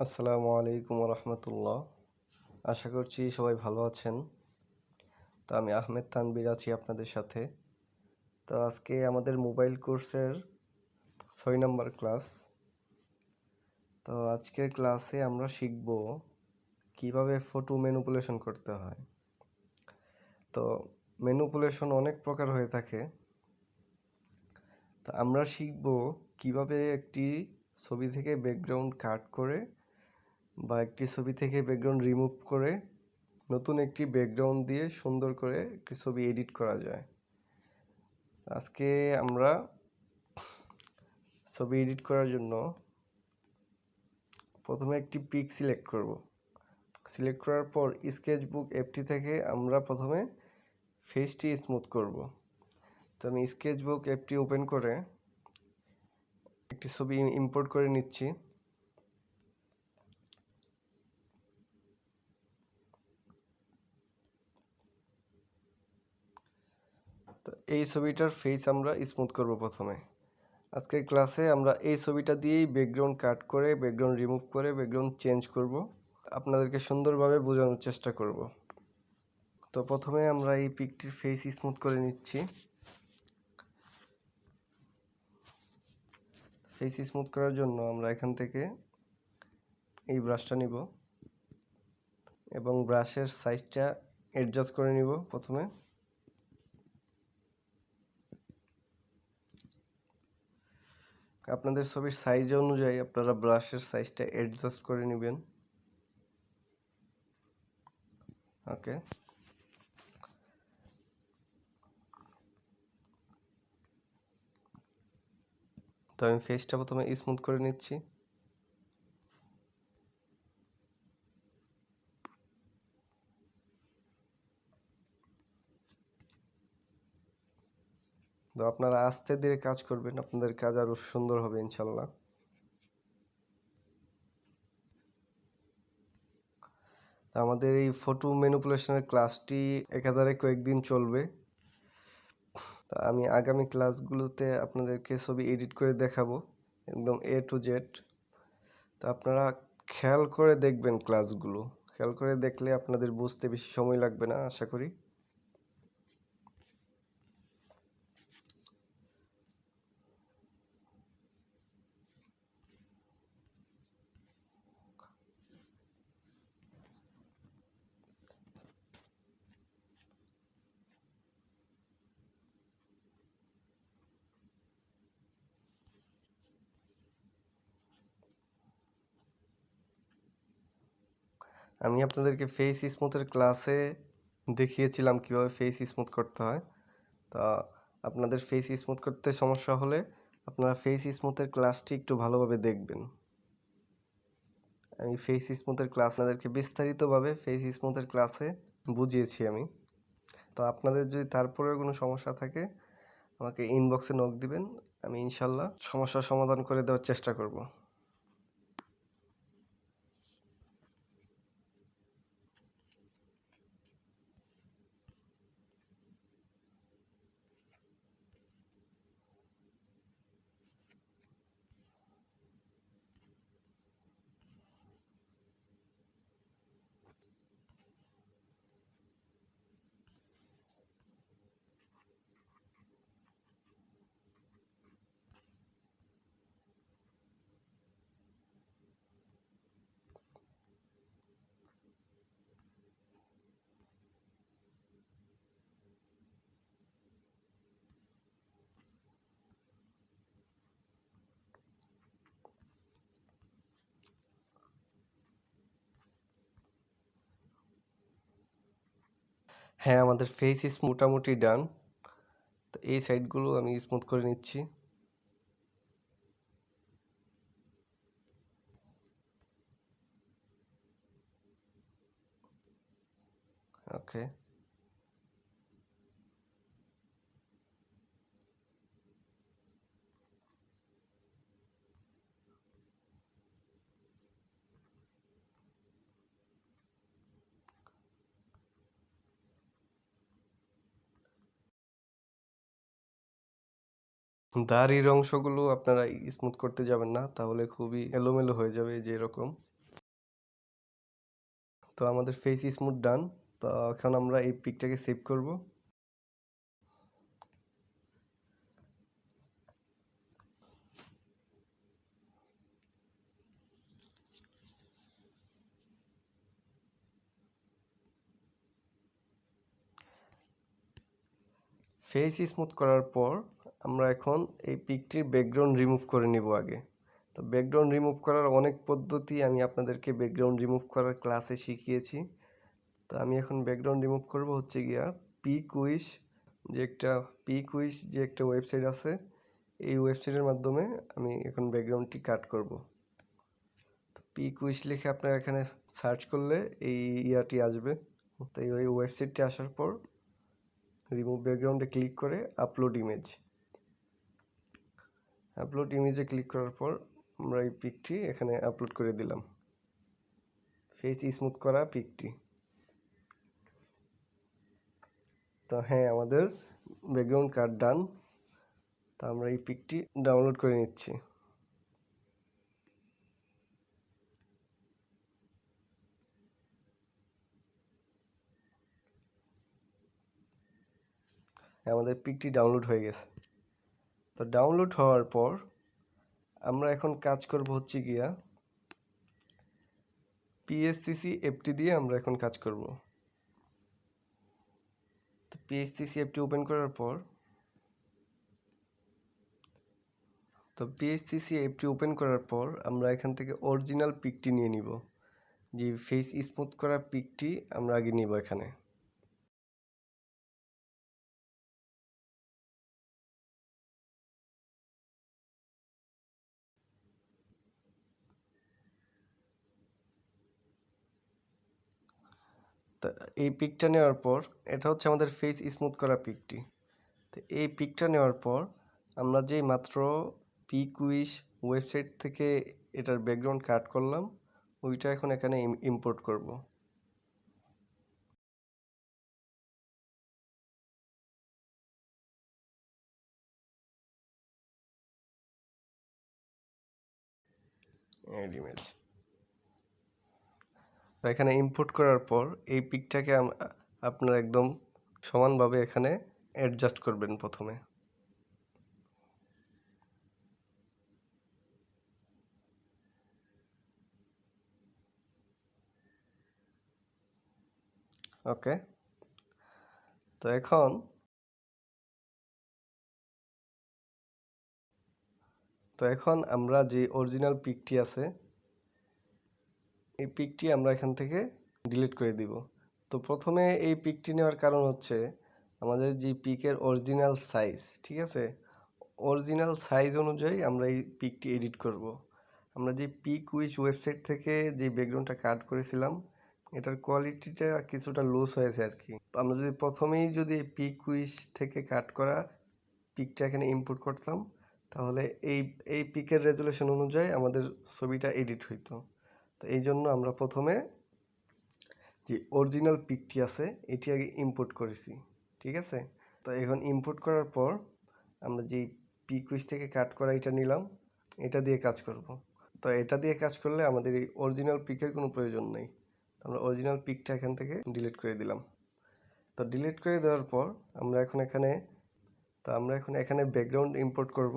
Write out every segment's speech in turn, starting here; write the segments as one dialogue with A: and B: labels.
A: আসসালামু আলাইকুম রহমতুল্লাহ। আশা করছি সবাই ভালো আছেন। তো আমি আহমেদ তানবীর আছি আপনাদের সাথে। তো আজকে আমাদের মোবাইল কোর্সের 6 নম্বর ক্লাস। তো আজকের ক্লাসে আমরা শিখব কিভাবে ফটো ম্যানিপুলেশন করতে হয়। তো ম্যানিপুলেশন অনেক প্রকার হয়ে থাকে। তো আমরা শিখব কিভাবে একটি ছবি থেকে ব্যাকগ্রাউন্ড কাট করে বা একটি ছবি থেকে ব্যাকগ্রাউন্ড রিমুভ করে নতুন একটি ব্যাকগ্রাউন্ড দিয়ে সুন্দর করে একটি ছবি এডিট করা যায়। আজকে আমরা ছবি এডিট করার জন্য প্রথমে একটি পিক সিলেক্ট করব। সিলেক্ট করার পর স্কেচবুক অ্যাপটি থেকে আমরা প্রথমে ফেসটি স্মুথ করব। তো আমি স্কেচবুক অ্যাপটি ওপেন করে একটি ছবি ইম্পোর্ট করে নিচ্ছি। তো এই ছবিটার ফেস আমরা স্মুথ করব প্রথমে। আজকের ক্লাসে আমরা এই ছবিটা দিয়েই ব্যাকগ্রাউন্ড কাট করে ব্যাকগ্রাউন্ড রিমুভ করে ব্যাকগ্রাউন্ড চেঞ্জ করব। আপনাদেরকে সুন্দরভাবে বোঝানোর চেষ্টা করব। তো প্রথমে আমরা এই পিকটির ফেস স্মুথ করে নিচ্ছি। ফেস স্মুথ করার জন্য আমরা এখান থেকে এই ব্রাশটা নিব এবং ব্রাশের সাইজটা অ্যাডজাস্ট করে নিব প্রথমে। আপনাদের ছবির সাইজ অনুযায়ী আপনারা ব্রাশের সাইজটা অ্যাডজাস্ট করে নেবেন। ওকে, তো আমি ফেসটা প্রথমে স্মুথ করে নিচ্ছি। তো আপনারা আস্তে ধীরে কাজ করবেন, আপনাদের কাজ আরও সুন্দর হবে ইনশাল্লাহ। আমাদের এই ফটো ম্যানিপুলেশনের ক্লাসটি একাধারে কয়েকদিন চলবে। তা আমি আগামী ক্লাসগুলোতে আপনাদেরকে ছবি এডিট করে দেখাবো একদম A to Z। তো আপনারা খেয়াল করে দেখবেন ক্লাসগুলো, খেয়াল করে দেখলে আপনাদের বুঝতে বেশি সময় লাগবে না আশা করি। আমি আপনাদেরকে ফেস স্মুথের ক্লাসে দেখিয়েছিলাম কিভাবে ফেস স্মুথ করতে হয়। তা আপনাদের ফেস স্মুথ করতে সমস্যা হলে আপনারা ফেস স্মুথের ক্লাসটি একটু ভালোভাবে দেখবেন। আমি ফেস স্মুথের ক্লাস আপনাদেরকে বিস্তারিতভাবে ফেস স্মুথের ক্লাসে বুঝিয়েছি আমি। তো আপনাদের যদি তারপরেও কোনো সমস্যা থাকে আমাকে ইনবক্সে নক দিবেন, আমি ইনশাল্লাহ সমস্যার সমাধান করে দেওয়ার চেষ্টা করব। হ্যাঁ, আমাদের ফেস মোটামুটি ডান। তো এই সাইডগুলো আমি স্মুথ করে নিচ্ছি। ওকে, দাড়ির অংশগুলো আপনারা স্মুথ করতে যাবেন না, তাহলে খুবই এলোমেলো হয়ে যাবে, যে এরকম। তো আমাদের ফেস স্মুথ ডান। তো এখন আমরা এই পিকটাকে সেভ করব। ফেস স্মুথ করার পর আমরা এখন এই পিকটির ব্যাকগ্রাউন্ড রিমুভ করে নিব আগে। তো ব্যাকগ্রাউন্ড রিমুভ করার অনেক পদ্ধতি আমি আপনাদেরকে ব্যাকগ্রাউন্ড রিমুভ করার ক্লাসে শিখিয়েছি। তো আমি এখন ব্যাকগ্রাউন্ড রিমুভ করব হচ্ছে গিয়া পিকুইশ যে একটা ওয়েবসাইট আছে, এই ওয়েবসাইটের মাধ্যমে আমি এখন ব্যাকগ্রাউন্ডটি কাট করব। তো পিকুইশ লিখে আপনারা এখানে সার্চ করলে এই ইয়াটি আসবে। তো এই ওয়েবসাইটটি আসার পর রিমুভ ব্যাকগ্রাউন্ডে ক্লিক করে আপলোড ইমেজে ক্লিক করার পর আমরা এই পিকটি এখানে আপলোড করে দিলাম, ফেস স্মুথ করা পিকটি। তো হ্যাঁ, আমাদের ব্যাকগ্রাউন্ড কাট ডান। তো আমরা এই পিকটি ডাউনলোড করে নিচ্ছি। আমাদের পিকটি ডাউনলোড হয়ে গেছে। তো ডাউনলোড হওয়ার পর আমরা এখন কাজ করব হচ্ছে গিয়া পিএসসিসি অ্যাপটি দিয়ে আমরা এখন কাজ করব। তো পিএসসিসি অ্যাপটি ওপেন করার পর আমরা এখান থেকে অরিজিনাল পিকটি নিয়ে নিব। যে ফেস স্মুথ করা পিকটি আমরা আগে নিব এখানে। তো এই পিকটা নেওয়ার পর এটা হচ্ছে আমাদের ফেস স্মুথ করা পিকটি। তো এই পিকটা নেওয়ার পর আমরা যেই মাত্র পিকুইশ ওয়েবসাইট থেকে এটার ব্যাকগ্রাউন্ড কাট করলাম, ওইটা এখন এখানে ইম্পোর্ট করব। ইমেজ তো এখানে ইম্পোর্ট করার পর এই পিকটাকে আপনারা একদম সমানভাবে এখানে অ্যাডজাস্ট করবেন প্রথমে। ওকে। তো এখন আমরা যে অরিজিনাল পিকটি আছে, এই পিকটি আমরা এখান থেকে ডিলিট করে দিব। তো প্রথমে এই পিকটি নেওয়ার কারণ হচ্ছে আমাদের যে পিকের অরিজিনাল সাইজ, ঠিক আছে, অরিজিনাল সাইজ অনুযায়ী আমরা এই পিকটি এডিট করব। আমরা যে পিকুইশ ওয়েবসাইট থেকে যে ব্যাকগ্রাউন্ডটা কাট করেছিলাম, এটার কোয়ালিটিটা কিছুটা লুজ হয়েছে আর কি। আমরা যদি প্রথমেই যদি পিকুইশ থেকে কাট করা পিকটা এখানে ইম্পোর্ট করতাম, তাহলে এই পিকের রেজুলেশন অনুযায়ী আমাদের ছবিটা এডিট হইতো। তো এই জন্য আমরা প্রথমে যে অরিজিনাল পিকটি আছে এটি আগে ইম্পোর্ট করেছি, ঠিক আছে। তো এখন ইম্পোর্ট করার পর আমরা যেই পিকুইশ থেকে কাট করা এটা নিলাম, এটা দিয়ে কাজ করব। তো এটা দিয়ে কাজ করলে আমাদের এই অরিজিনাল পিকের কোনো প্রয়োজন নেই। আমরা অরিজিনাল পিকটা এখান থেকে ডিলিট করে দিলাম। তো ডিলিট করে দেওয়ার পর আমরা এখন এখানে ব্যাকগ্রাউন্ড ইম্পোর্ট করব।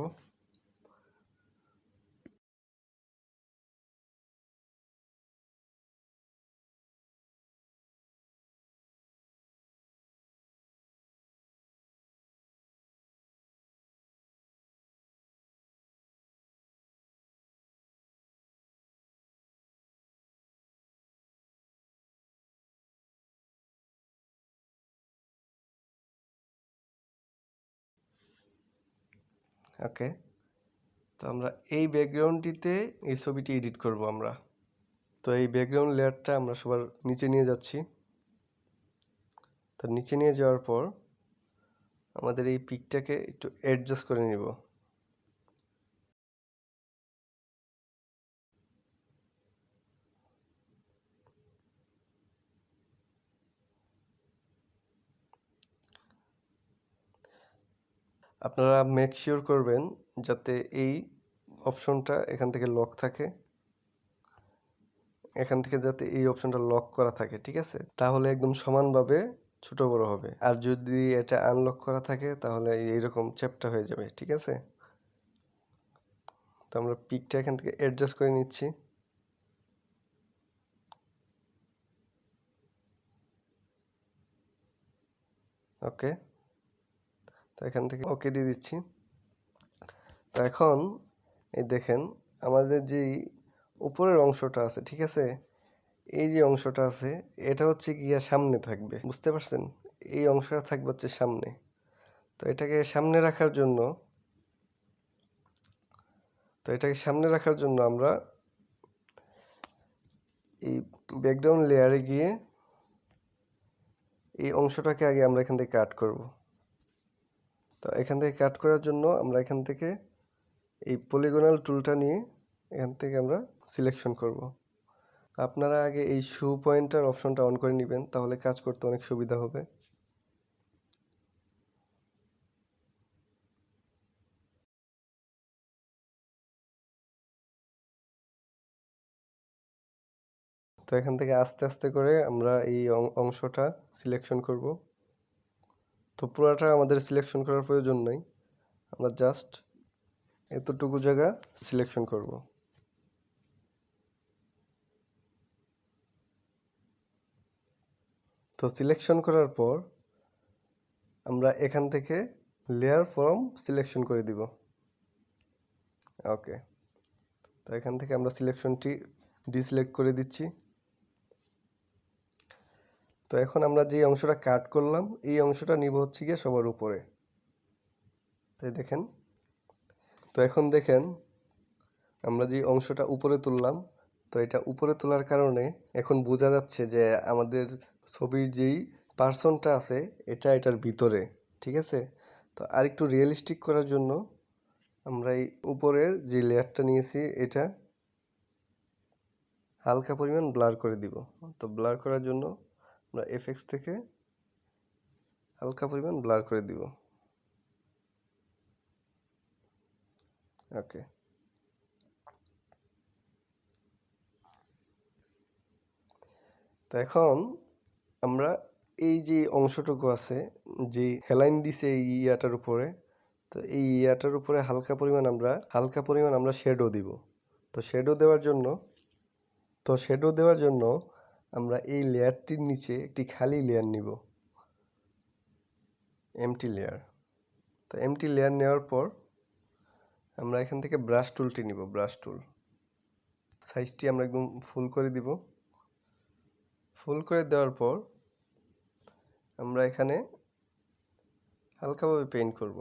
A: ওকে। তো আমরা এই ব্যাকগ্রাউন্ডটিতে এই ছবিটি এডিট করব আমরা। তো এই ব্যাকগ্রাউন্ড লেয়ারটা আমরা সবার নিচে নিয়ে যাচ্ছি। তো নিচে নিয়ে যাওয়ার পর আমাদের এই পিকটাকে একটু অ্যাডজাস্ট করে নিব। আপনারা মেক শিওর করবেন যাতে এই অপশনটা এখান থেকে লক থাকে। এখান থেকে যাতে এই অপশনটা লক করা থাকে, ঠিক আছে? তাহলে একদম সমানভাবে ছোট বড় হবে। আর যদি এটা আনলক করা থাকে তাহলে এইরকম চ্যাপ্টা হয়ে যাবে, ঠিক আছে? তো আমরা পিকটা এখান থেকে অ্যাডজাস্ট করে নিচ্ছি। ওকে, তো এখান থেকে ওকে দিয়ে দিচ্ছি। তো এখন এই দেখেন আমাদের যেই উপরের অংশটা আছে, ঠিক আছে, এই যে অংশটা আছে এটা হচ্ছে গিয়া সামনে থাকবে, বুঝতে পারছেন? এই অংশটা থাকবে হচ্ছে সামনে। তো এটাকে সামনে রাখার জন্য আমরা এই ব্যাকগ্রাউন্ড লেয়ারে গিয়ে এই অংশটাকে আগে আমরা এখান থেকে কাট করব। তো এখান থেকে কাট করার জন্য আমরা এখান থেকে এই পলিগনাল টুলটা নিয়ে এখান থেকে আমরা সিলেকশন করব। আপনারা আগে এই শো পয়েন্টার অপশনটা অন করে নেবেন, তাহলে কাজ করতে অনেক সুবিধা হবে। তো এখান থেকে আস্তে আস্তে করে আমরা এই অংশটা সিলেকশন করব। তো পুরোটা আমাদের সিলেকশন করার প্রয়োজন নেই, আমরা জাস্ট এতটুকু জায়গা সিলেকশন করব। তো সিলেকশন করার পর আমরা এখান থেকে লেয়ার ফ্রম সিলেকশন করে দিব। ওকে, তো এখান থেকে আমরা সিলেকশনটি ডিসিলেক্ট করে দিচ্ছি। তো এখন আমরা যে অংশটা কাট করলাম এই অংশটা নিব হচ্ছে গিয়ে সবার উপরে, তাই দেখেন। তো এখন দেখেন আমরা যে অংশটা উপরে তুললাম, তো এটা উপরে তোলার কারণে এখন বোঝা যাচ্ছে যে আমাদের ছবির যেই পার্সনটা আছে এটা এটার ভিতরে, ঠিক আছে? তো আর একটু রিয়েলিস্টিক করার জন্য আমরা এই উপরের যে লেয়ারটা নিয়েছি এটা হালকা পরিমাণ ব্লার করে দিব। তো ব্লার করার জন্য আমরা এফএক্স থেকে হালকা পরিমাণ ব্লার করে দিব। ওকে, তো এখন আমরা এই যে অংশটুকু আছে যে হেলাইন দিছে এই ইয়াটার উপরে, তো এই ইয়াটার উপরে হালকা পরিমাণ আমরা শেডো দিব। তো শেডো দেওয়ার জন্য আমরা এই লেয়ারটির নিচে একটি খালি লেয়ার নিব, এমটি লেয়ার। তো এমটি লেয়ার নেওয়ার পর আমরা এখান থেকে ব্রাশ টুলটি নিব, ব্রাশ টুল সাইজটি আমরা একদম ফুল করে দিব। ফুল করে দেওয়ার পর আমরা এখানে হালকাভাবে পেইন্ট করব।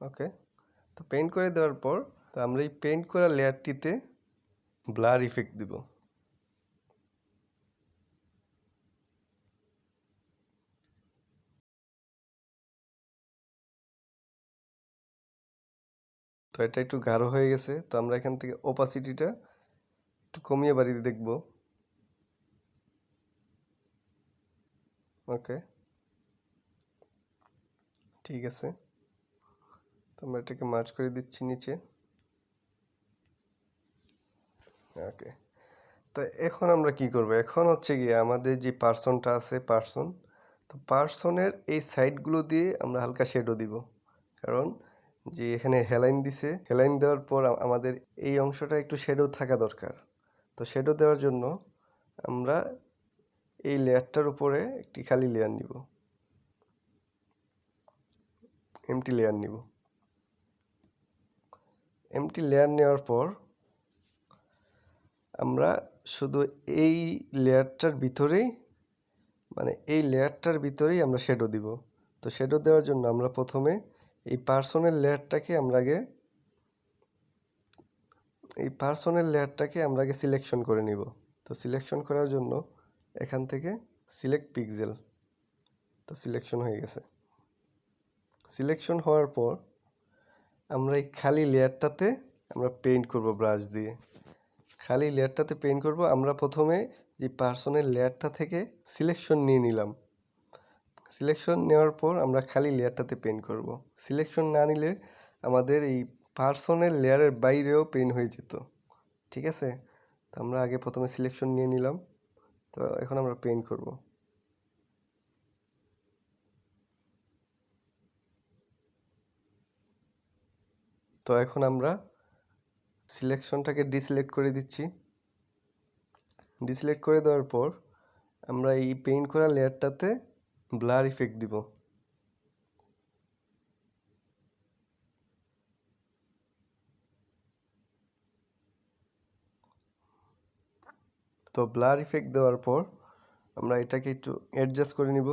A: ওকে, তো পেইন্ট করে দেওয়ার পর তো আমরা এই পেইন্ট করা লেয়ারটিতে ব্লার ইফেক্ট দিব। তো এটা একটু গাঢ় হয়ে গেছে, তো আমরা এখান থেকে ওপাসিটিটা একটু কমিয়ে বাড়িয়ে দেখব। ওকে, ঠিক আছে, তো আমরা এটাকে মার্জ করে দিচ্ছি নিচে। ওকে, তো এখন আমরা কি করব? এখন হচ্ছে গিয়ে আমাদের যে পার্সনটা আছে তো পার্সনের এই সাইডগুলো দিয়ে আমরা হালকা শেডো দিব, কারণ যে এখানে হেলাইন দিছে, হেলাইন দেওয়ার পর আমাদের এই অংশটা একটু শেডো থাকা দরকার। তো শেডো দেওয়ার জন্য আমরা এই লেয়ারটার উপরে একটি খালি লেয়ার নিব, এমটি লেয়ার নিব। এমটি লেয়ার নেওয়ার পর আমরা শুধু এই লেয়ারটার ভিতরেই আমরা শেডো দিব। তো শেডো দেওয়ার জন্য আমরা প্রথমে এই পার্সনের লেয়ারটাকে আমরা আগে সিলেকশন করে নিব। তো সিলেকশন করার জন্য এখান থেকে সিলেক্ট পিক্সেল, তো সিলেকশন হয়ে গেছে। সিলেকশন হওয়ার পর আমরা এই খালি লেয়ারটাতে আমরা পেইন্ট করব ব্রাশ দিয়ে। খালি লেয়ারটাতে পেইন্ট করব। আমরা প্রথমে যে পার্সনের লেয়ারটা থেকে সিলেকশন নিয়ে নিলাম, সিলেকশন নেওয়ার পর আমরা খালি লেয়ারটাতে পেইন্ট করব। সিলেকশন না নিলে আমাদের এই পার্সনের লেয়ারের বাইরেও পেইন্ট হয়ে যেত। ঠিক আছে, তো আমরা আগে প্রথমে সিলেকশন নিয়ে নিলাম। তো এখন আমরা পেইন্ট করব। তো এখন আমরা সিলেকশনটাকে ডিসিলেক্ট করে দিচ্ছি। ডিসিলেক্ট করে দেওয়ার পর আমরা এই পেইন্ট করা লেয়ারটাতে ব্লার ইফেক্ট দিব। তো ব্লার ইফেক্ট দেওয়ার পর আমরা এটাকে একটু অ্যাডজাস্ট করে নিব।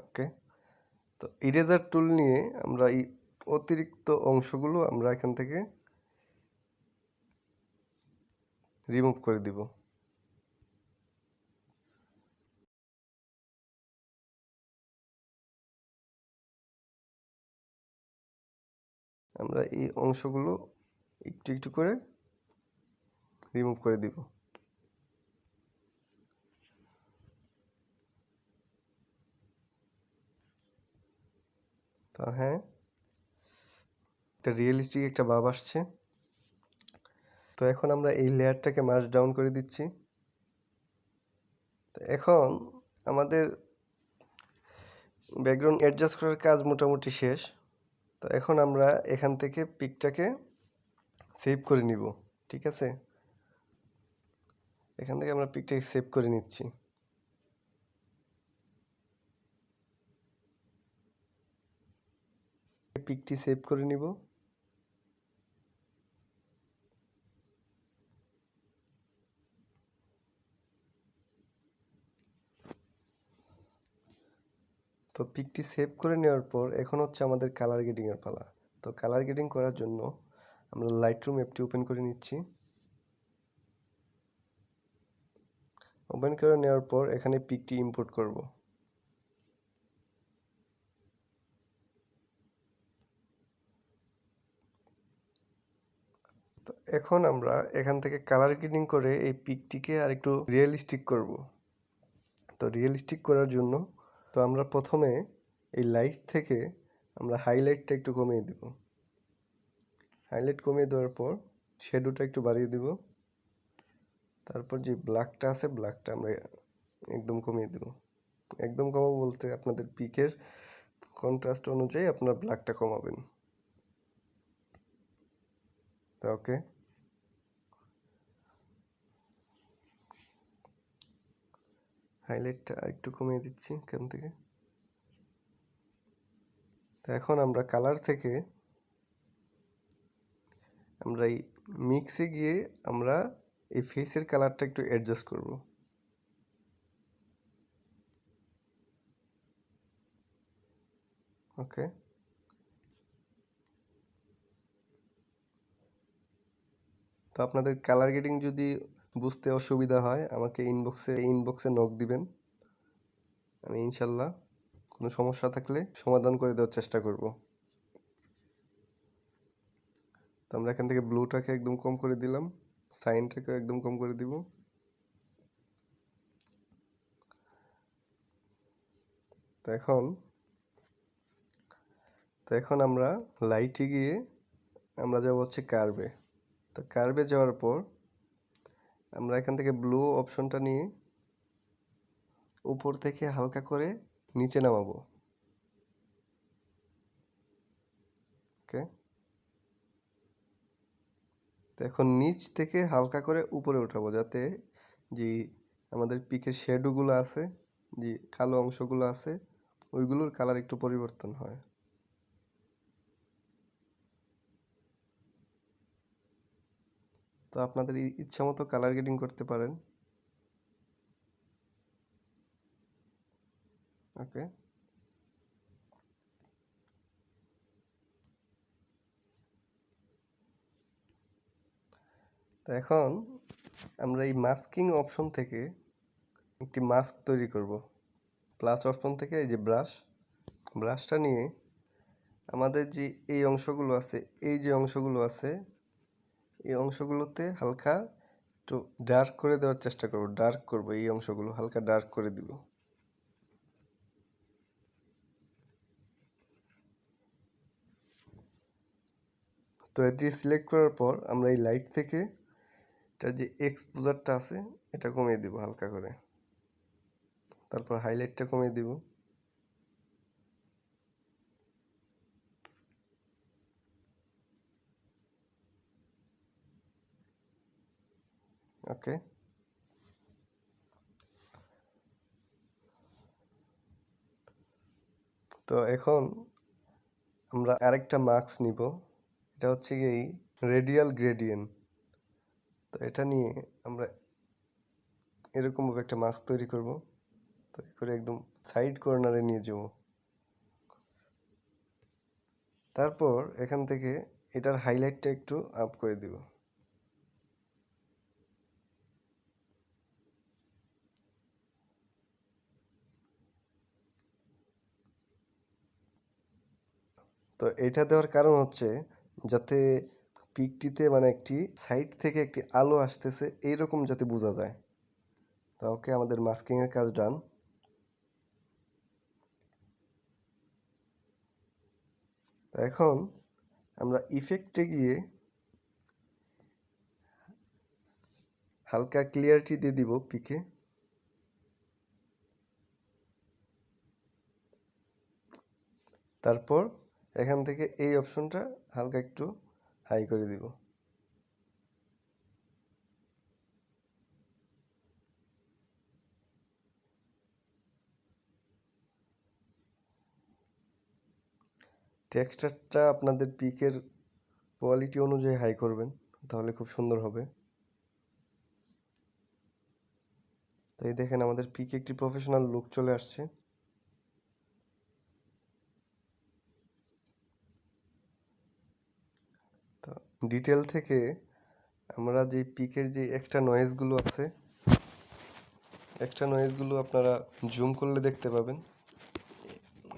A: ওকে, তো ইরেজার টুল নিয়ে আমরা এই অতিরিক্ত অংশগুলো আমরা এখান থেকে রিমুভ করে দিব। আমরা এই অংশগুলো একটু একটু করে রিমুভ করে দিব। তো হ্যাঁ, একটা রিয়েলিস্টিক একটা ভাব আসছে। তো এখন আমরা এই লেয়ারটাকে মার্জ ডাউন করে দিচ্ছি। তো এখন আমাদের ব্যাকগ্রাউন্ড অ্যাডজাস্ট করার কাজ মোটামুটি শেষ। তো এখন আমরা এখান থেকে পিকটাকে সেভ করে নিব। ঠিক আছে, এখান থেকে আমরা পিকটাকে সেভ করে নিচ্ছি। পিকটি সেভ করে নিব। তো পিকটি সেভ করে নেওয়ার পর এখন হচ্ছে আমাদের কালার গ্রেডিংয়ের পালা। তো কালার গ্রেডিং করার জন্য আমরা লাইটরুম অ্যাপটি ওপেন করে নিচ্ছি। ওপেন করে নেওয়ার পর এখানে পিকটি ইম্পোর্ট করব। তো এখন আমরা এখান থেকে কালার গ্রেডিং করে এই পিকটিকে আর একটু রিয়েলিস্টিক করব। তো রিয়েলিস্টিক করার জন্য তো আমরা প্রথমে এই লাইট থেকে আমরা হাইলাইটটা একটু কমিয়ে দেব। হাইলাইট কমিয়ে দেওয়ার পর শ্যাডোটা একটু বাড়িয়ে দেব। তারপর যে ব্ল্যাকটা আছে ব্ল্যাকটা আমরা একদম কমিয়ে দেব। একদম কমাবো বলতে আপনাদের পিকের কন্ট্রাস্ট অনুযায়ী আপনার ব্ল্যাকটা কমাবেন। ওকে, হাইলাইটটা একটু কমিয়ে দিচ্ছি এখান থেকে। তো এখন আমরা কালার থেকে আমরা এই মিক্সে গিয়ে আমরা এই ফেসের কালারটা একটু অ্যাডজাস্ট করব। ওকে, তো আপনাদের কালার গ্রেডিং যদি বুঝতে অসুবিধা হয় আমাকে ইনবক্সে নক দিবেন। আমি ইনশাল্লাহ কোনো সমস্যা থাকলে সমাধান করে দেওয়ার চেষ্টা করব। তো আমরা এখান থেকে ব্লুটাকে একদম কম করে দিলাম, সাইনটাকে একদম কম করে দিব। তো এখন আমরা লাইটে গিয়ে আমরা যাব হচ্ছে কার্ভে। তো কার্ভে যাওয়ার পর আমরা এখান থেকে ব্লু অপশনটা নিয়ে উপর থেকে হালকা করে নিচে নামাবো। ওকে, তো এখন নিচ থেকে হালকা করে উপরে উঠাবো যাতে যে আমাদের পিকের শ্যাডোগুলো আছে, যে কালো অংশগুলো আছে ওইগুলোর কালার একটু পরিবর্তন হয়। তো আপনাদের ইচ্ছা মতো কালার গ্রেডিং করতে পারেন। ওকে, তো এখন আমরা এই মাস্কিং অপশন থেকে একটি মাস্ক তৈরি করব। প্লাস অপশন থেকে এই যে ব্রাশটা নিয়ে আমাদের যে এই অংশগুলো আছে, এই যে অংশগুলো আছে এই অংশগুলোতে হালকা একটু ডার্ক করে দেওয়ার চেষ্টা করব, ডার্ক করব, এই অংশগুলো হালকা ডার্ক করে দিব। তো এটি সিলেক্ট করার পর আমরা এই লাইট থেকে এটা যে এক্সপোজারটা আছে এটা কমিয়ে দিব হালকা করে, তারপর হাইলাইটটা কমিয়ে দিব। ওকে, তো এখন আমরা আরেকটা মাস্ক নিব, এটা হচ্ছে কি এই রেডিয়াল গ্রেডিয়েন্ট। তো এটা নিয়ে আমরা এরকমভাবে একটা মাস্ক তৈরি করব, তৈরি করে একদম সাইড কর্নারে নিয়ে যাব। তারপর এখান থেকে এটার হাইলাইটটা একটু আপ করে দিব। তো এটা দেওয়ার কারণ হচ্ছে যাতে পিকটিতে মানে একটি সাইড থেকে একটি আলো আসতেছে এইরকম যাতে বোঝা যায়। তো ওকে, আমাদের মাস্কিংয়ের কাজ ডান। তো এখন আমরা ইফেক্টে গিয়ে হালকা ক্লিয়ারিটি দিয়ে দিব পিকে। তারপর এখান থেকে এই অপশনটা হালকা একটু হাই করে দিব। টেক্সচারটা আপনাদের পিকের কোয়ালিটি অনুযায়ী হাই করবেন, তাহলে খুব সুন্দর হবে। তাই দেখেন আমাদের পিকে একটি প্রফেশনাল লুক চলে আসছে। তো ডিটেল থেকে আমরা যে পিকের যে এক্সট্রা নয়েজগুলো আছে, এক্সট্রা নয়েজগুলো আপনারা জুম করলে দেখতে পাবেন।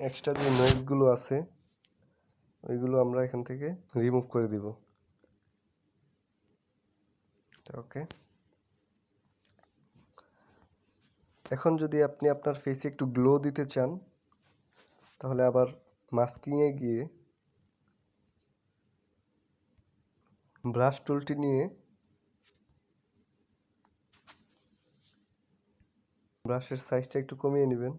A: এক্সট্রা যে নয়েজগুলো আছে ওইগুলো আমরা এখান থেকে রিমুভ করে দিব। ওকে, এখন যদি আপনি আপনার ফেসে একটু গ্লো দিতে চান তাহলে আবার মাস্কিংয়ে গিয়ে ব্রাশ টুলটি নিয়ে ব্রাশের সাইজটা একটু কমিয়ে নেবেন,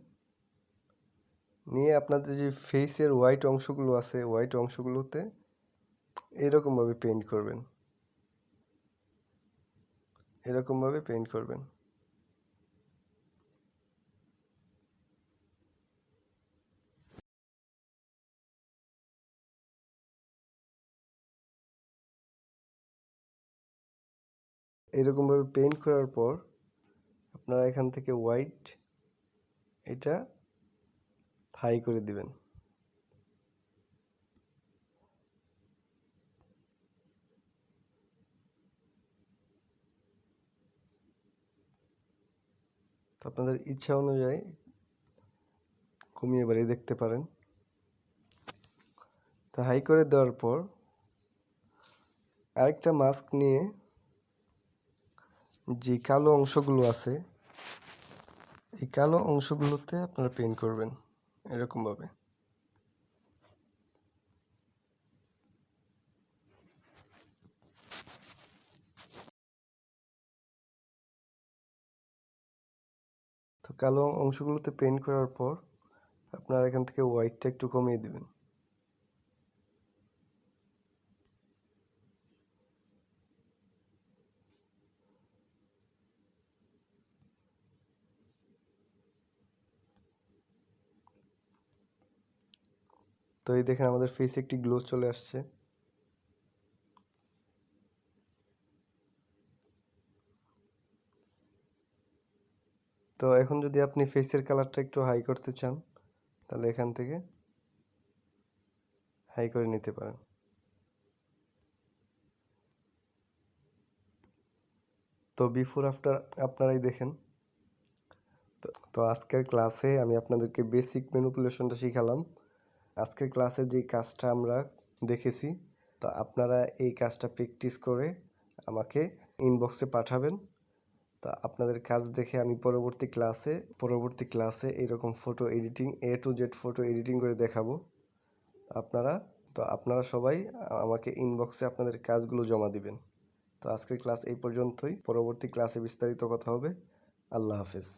A: নিয়ে আপনাদের যে ফেসের হোয়াইট অংশগুলো আছে হোয়াইট অংশগুলোতে এরকমভাবে পেইন্ট করবেন, এরকমভাবে পেইন্ট করবেন। এরকমভাবে পেইন্ট করার পর আপনারা এখান থেকে হোয়াইট এটা হাই করে দিবেন। তো আপনাদের ইচ্ছা অনুযায়ী কমিয়ে বাড়িয়ে দেখতে পারেন। তো হাই করে দেওয়ার পর আরেকটা মাস্ক নিয়ে যে কালো অংশগুলো আছে এই কালো অংশগুলোতে আপনারা পেইন্ট করবেন এরকমভাবে। তো কালো অংশগুলোতে পেইন্ট করার পর আপনারা এখান থেকে হোয়াইটটা একটু কমিয়ে দিবেন। তো এই দেখেন আমাদের ফেসে একটি গ্লো চলে আসছে। তো এখন যদি আপনি ফেসের কালারটা একটু হাই করতে চান তাহলে এখান থেকে হাই করে নিতে পারেন। তো বিফোর আফটার আপনারাই দেখেন। তো আজকের ক্লাসে আমি আপনাদেরকে বেসিক ম্যানিপুলেশনটা শিখালাম। আজকের ক্লাসে যে কাজটা আমরা দেখেছি, তো আপনারা এই কাজটা প্র্যাকটিস করে আমাকে ইনবক্সে পাঠাবেন। তা আপনাদের কাজ দেখে আমি পরবর্তী ক্লাসে এরকম photo editing A to Z photo editing করে দেখাবো। আপনারা সবাই আমাকে ইনবক্সে আপনাদের কাজগুলো জমা দিবেন। তো আজকের ক্লাস এই পর্যন্তই। পরবর্তী ক্লাসে বিস্তারিত কথা হবে। আল্লাহ হাফেজ।